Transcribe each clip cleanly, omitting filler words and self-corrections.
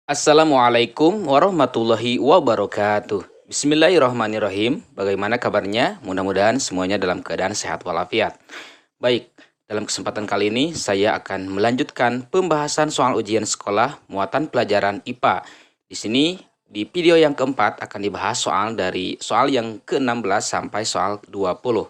Assalamualaikum warahmatullahi wabarakatuh. Bismillahirrahmanirrahim. Bagaimana kabarnya? Mudah-mudahan semuanya dalam keadaan sehat walafiat. Baik, dalam kesempatan kali ini saya akan melanjutkan pembahasan soal ujian sekolah muatan pelajaran IPA. Di sini di video yang keempat akan dibahas dari soal yang ke-16 sampai soal 20.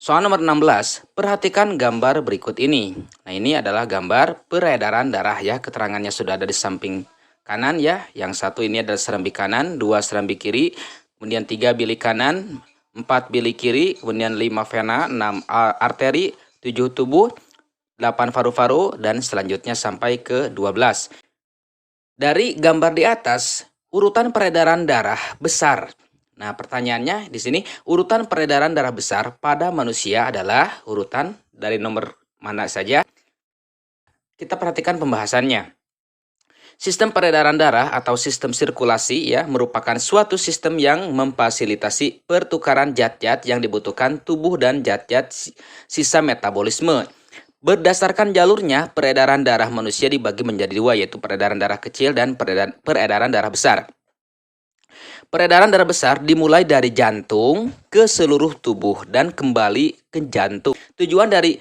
Soal nomor 16, perhatikan gambar berikut ini. Nah, ini adalah gambar peredaran darah ya. Keterangannya sudah ada di samping kanan ya. Yang satu ini adalah serambi kanan, 2 serambi kiri, kemudian 3 bilik kanan, 4 bilik kiri, kemudian 5 vena, 6 arteri, 7 tubuh, 8 paru-paru, dan selanjutnya sampai ke 12. Dari gambar di atas, urutan peredaran darah besar. Nah, pertanyaannya di sini, urutan peredaran darah besar pada manusia adalah urutan dari nomor mana saja? Kita perhatikan pembahasannya. Sistem peredaran darah atau sistem sirkulasi ya merupakan suatu sistem yang memfasilitasi pertukaran zat-zat yang dibutuhkan tubuh dan zat-zat sisa metabolisme. Berdasarkan jalurnya, peredaran darah manusia dibagi menjadi dua, yaitu peredaran darah kecil dan peredaran darah besar. Peredaran darah besar dimulai dari jantung ke seluruh tubuh dan kembali ke jantung. Tujuan dari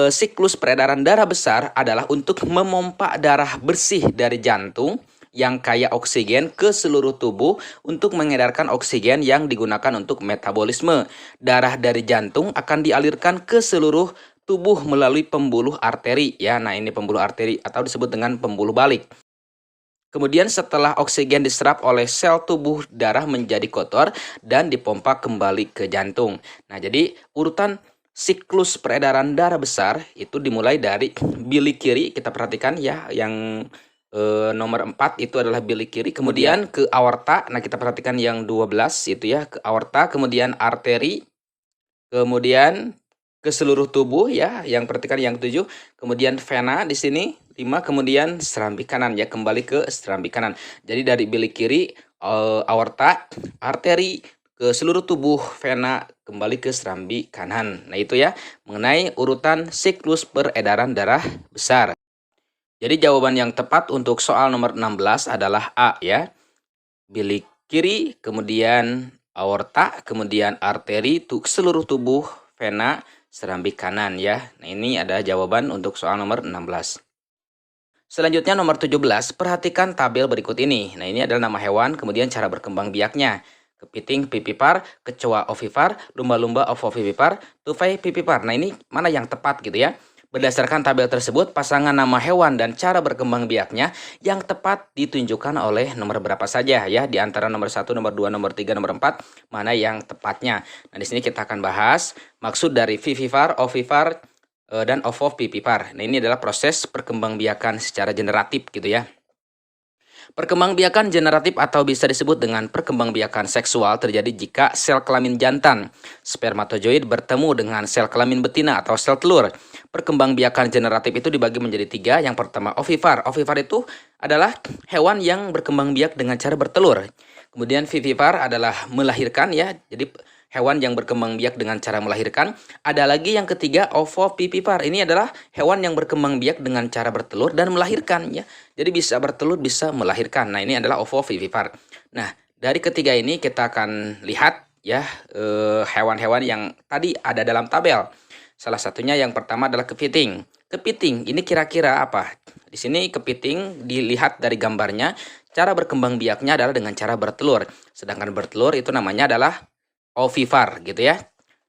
siklus peredaran darah besar adalah untuk memompa darah bersih dari jantung yang kaya oksigen ke seluruh tubuh untuk mengedarkan oksigen yang digunakan untuk metabolisme. Darah dari jantung akan dialirkan ke seluruh tubuh melalui pembuluh arteri ya. Nah, ini pembuluh arteri atau disebut dengan pembuluh balik. Kemudian setelah oksigen diserap oleh sel tubuh, darah menjadi kotor dan dipompa kembali ke jantung. Nah, jadi urutan siklus peredaran darah besar itu dimulai dari bilik kiri. Kita perhatikan ya, yang nomor 4 itu adalah bilik kiri. Kemudian ke aorta. Nah, kita perhatikan yang 12 itu ya, ke aorta. Kemudian arteri. Kemudian ke seluruh tubuh ya, yang perhatikan yang 7. Kemudian vena di sini 5, kemudian serambi kanan ya, kembali ke serambi kanan. Jadi dari bilik kiri, aorta, arteri, ke seluruh tubuh, vena, kembali ke serambi kanan. Nah, itu ya mengenai urutan siklus peredaran darah besar. Jadi jawaban yang tepat untuk soal nomor 16 adalah A ya. Bilik kiri, kemudian aorta, kemudian arteri, seluruh tubuh, vena, serambi kanan ya. Nah, ini ada jawaban untuk soal nomor 16. Selanjutnya nomor 17, perhatikan tabel berikut ini. Nah, ini adalah nama hewan, kemudian cara berkembang biaknya. Kepiting pipipar, kecoa ovipar, lumba-lumba ovovivipar, tupai pipipar. Nah, ini mana yang tepat gitu ya. Berdasarkan tabel tersebut, pasangan nama hewan dan cara berkembang biaknya yang tepat ditunjukkan oleh nomor berapa saja ya. Di antara nomor 1, nomor 2, nomor 3, nomor 4, mana yang tepatnya. Nah, di sini kita akan bahas maksud dari vivipar, ovipar, dan ovovivipar. Nah, ini adalah proses perkembangbiakan secara generatif gitu ya. Perkembangbiakan generatif atau bisa disebut dengan perkembangbiakan seksual terjadi jika sel kelamin jantan, spermatozoid bertemu dengan sel kelamin betina atau sel telur. Perkembangbiakan generatif itu dibagi menjadi 3. Yang pertama ovipar. Ovipar itu adalah hewan yang berkembang biak dengan cara bertelur. Kemudian vivipar adalah melahirkan ya. Jadi hewan yang berkembang biak dengan cara melahirkan. Ada lagi yang ketiga, ovovivipar. Ini adalah hewan yang berkembang biak dengan cara bertelur dan melahirkan ya. Jadi bisa bertelur, bisa melahirkan. Nah, ini adalah ovovivipar. Nah, dari ketiga ini kita akan lihat ya hewan-hewan yang tadi ada dalam tabel. Salah satunya yang pertama adalah kepiting. Kepiting ini kira-kira apa? Di sini kepiting dilihat dari gambarnya, cara berkembang biaknya adalah dengan cara bertelur. Sedangkan bertelur itu namanya adalah ovipar gitu ya.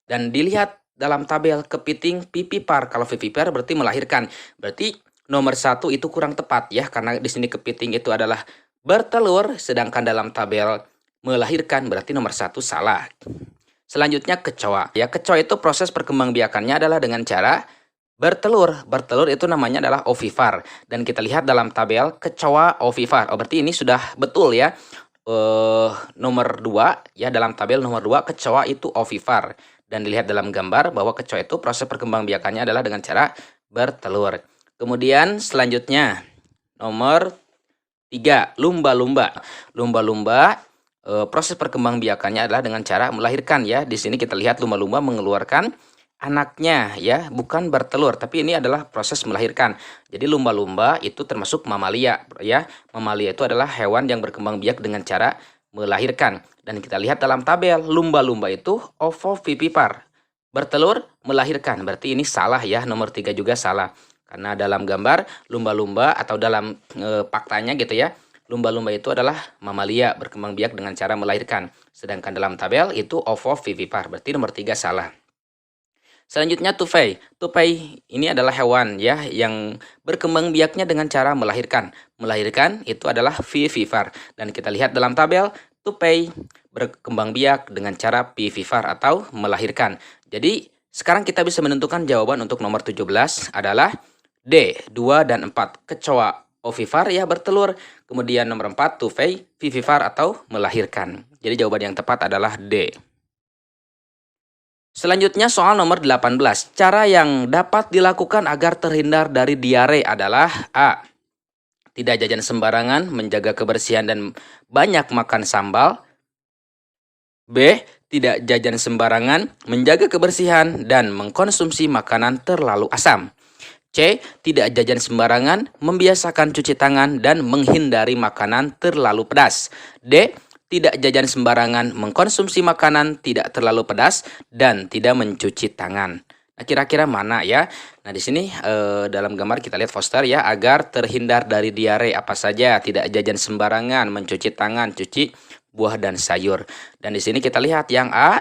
Dan dilihat dalam tabel kepiting pipipar. Kalau vivipar berarti melahirkan. Berarti nomor 1 itu kurang tepat ya, karena di sini kepiting itu adalah bertelur, sedangkan dalam tabel melahirkan berarti nomor 1 salah. Selanjutnya kecoa. Ya, kecoa itu proses perkembangbiakannya adalah dengan cara bertelur. Bertelur itu namanya adalah ovipar. Dan kita lihat dalam tabel kecoa ovipar. Oh, berarti ini sudah betul ya. Nomor 2 ya, dalam tabel nomor 2 kecoa itu ovipar. Dan dilihat dalam gambar bahwa kecoa itu proses perkembangbiakannya adalah dengan cara bertelur. Kemudian selanjutnya nomor 3 lumba-lumba. Lumba-lumba proses perkembangbiakannya adalah dengan cara melahirkan ya. Di sini kita lihat lumba-lumba mengeluarkan anaknya ya, bukan bertelur, tapi ini adalah proses melahirkan. Jadi lumba-lumba itu termasuk mamalia ya. Mamalia itu adalah hewan yang berkembang biak dengan cara melahirkan. Dan kita lihat dalam tabel, lumba-lumba itu ovovivipar. Bertelur, melahirkan. Berarti ini salah ya, nomor 3 juga salah. Karena dalam gambar lumba-lumba atau dalam faktanya gitu ya, lumba-lumba itu adalah mamalia berkembang biak dengan cara melahirkan. Sedangkan dalam tabel itu ovovivipar. Berarti nomor 3 salah. Selanjutnya tupai. Tupai ini adalah hewan ya yang berkembang biaknya dengan cara melahirkan. Melahirkan itu adalah vivipar. Dan kita lihat dalam tabel tupai berkembang biak dengan cara vivipar atau melahirkan. Jadi sekarang kita bisa menentukan jawaban untuk nomor 17 adalah D, 2 dan 4. Kecoa ovipar ya bertelur. Kemudian nomor 4 tupai vivipar atau melahirkan. Jadi jawaban yang tepat adalah D. Selanjutnya soal nomor 18. Cara yang dapat dilakukan agar terhindar dari diare adalah A. Tidak jajan sembarangan, menjaga kebersihan dan banyak makan sambal. B. Tidak jajan sembarangan, menjaga kebersihan dan mengkonsumsi makanan terlalu asam. C. Tidak jajan sembarangan, membiasakan cuci tangan dan menghindari makanan terlalu pedas. D. Tidak jajan sembarangan, mengkonsumsi makanan tidak terlalu pedas dan tidak mencuci tangan. Nah, kira-kira mana ya? Nah, di sini dalam gambar kita lihat poster ya, agar terhindar dari diare apa saja, tidak jajan sembarangan, mencuci tangan, cuci buah dan sayur. Dan di sini kita lihat yang A,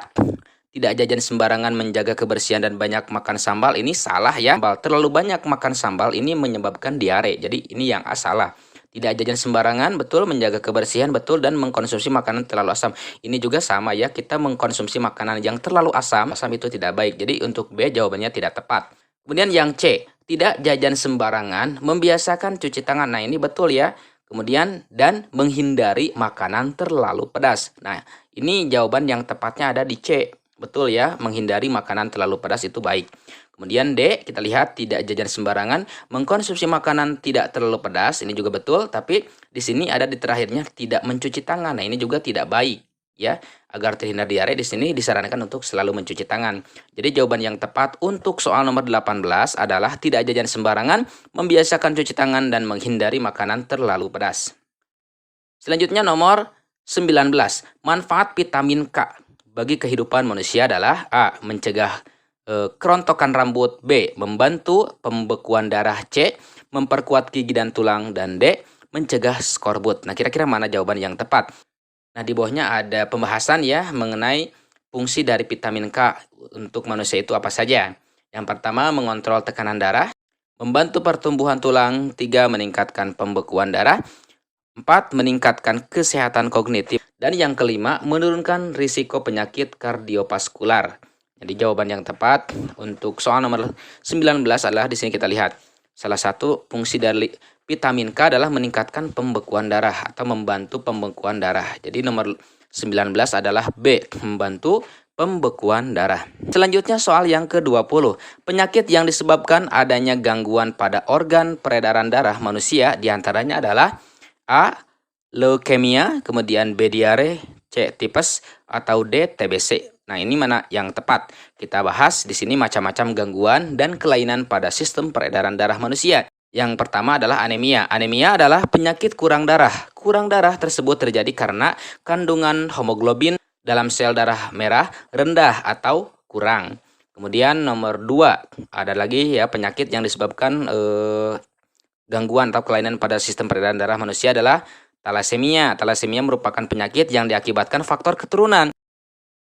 tidak jajan sembarangan, menjaga kebersihan dan banyak makan sambal, ini salah ya. Terlalu banyak makan sambal ini menyebabkan diare. Jadi ini yang A salah. Tidak jajan sembarangan, betul, menjaga kebersihan, betul, dan mengkonsumsi makanan terlalu asam. Ini juga sama ya, kita mengkonsumsi makanan yang terlalu asam, asam itu tidak baik. Jadi untuk B jawabannya tidak tepat. Kemudian yang C, tidak jajan sembarangan, membiasakan cuci tangan. Nah ini betul ya. Kemudian dan menghindari makanan terlalu pedas. Nah ini jawaban yang tepatnya ada di C. Betul ya, menghindari makanan terlalu pedas itu baik. Kemudian D, kita lihat tidak jajan sembarangan, mengkonsumsi makanan tidak terlalu pedas, ini juga betul, tapi di sini ada di terakhirnya tidak mencuci tangan. Nah, ini juga tidak baik ya. Agar terhindar diare di sini disarankan untuk selalu mencuci tangan. Jadi jawaban yang tepat untuk soal nomor 18 adalah tidak jajan sembarangan, membiasakan cuci tangan dan menghindari makanan terlalu pedas. Selanjutnya nomor 19, manfaat vitamin K bagi kehidupan manusia adalah A, mencegah kerontokan rambut. B. Membantu pembekuan darah. C. Memperkuat gigi dan tulang. Dan D. Mencegah skorbut. Nah kira-kira mana jawaban yang tepat? Nah di bawahnya ada pembahasan ya mengenai fungsi dari vitamin K untuk manusia itu apa saja. Yang pertama mengontrol tekanan darah. Membantu pertumbuhan tulang. 3. Meningkatkan pembekuan darah. 4. Meningkatkan kesehatan kognitif. Dan yang kelima menurunkan risiko penyakit kardiovaskular. Jadi jawaban yang tepat untuk soal nomor 19 adalah di sini kita lihat. Salah satu fungsi dari vitamin K adalah meningkatkan pembekuan darah atau membantu pembekuan darah. Jadi nomor 19 adalah B, membantu pembekuan darah. Selanjutnya soal yang ke-20. Penyakit yang disebabkan adanya gangguan pada organ peredaran darah manusia diantaranya adalah A. Leukemia, kemudian B. Diare, C. Tipes, atau D. TBC. Nah, ini mana yang tepat? Kita bahas di sini macam-macam gangguan dan kelainan pada sistem peredaran darah manusia. Yang pertama adalah anemia. Anemia adalah penyakit kurang darah. Kurang darah tersebut terjadi karena kandungan hemoglobin dalam sel darah merah rendah atau kurang. Kemudian nomor 2, ada lagi ya penyakit yang disebabkan gangguan atau kelainan pada sistem peredaran darah manusia adalah talasemia. Talasemia merupakan penyakit yang diakibatkan faktor keturunan.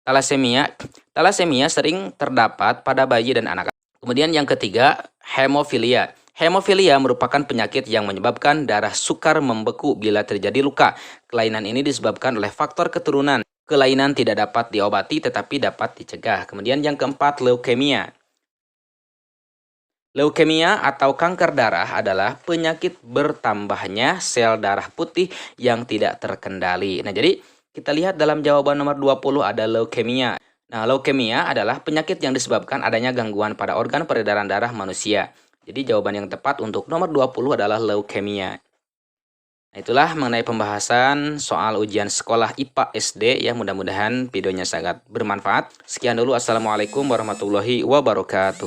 Talasemia sering terdapat pada bayi dan anak. Kemudian yang ketiga, hemofilia. Hemofilia merupakan penyakit yang menyebabkan darah sukar membeku bila terjadi luka. Kelainan ini disebabkan oleh faktor keturunan. Kelainan tidak dapat diobati tetapi dapat dicegah. Kemudian yang keempat, leukemia. Leukemia atau kanker darah adalah penyakit bertambahnya sel darah putih yang tidak terkendali. Nah, jadi kita lihat dalam jawaban nomor 20 ada leukemia. Nah, leukemia adalah penyakit yang disebabkan adanya gangguan pada organ peredaran darah manusia. Jadi jawaban yang tepat untuk nomor 20 adalah leukemia. Nah, itulah mengenai pembahasan soal ujian sekolah IPA SD ya, mudah-mudahan videonya sangat bermanfaat. Sekian dulu, assalamualaikum warahmatullahi wabarakatuh.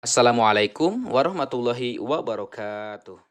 Assalamualaikum warahmatullahi wabarakatuh.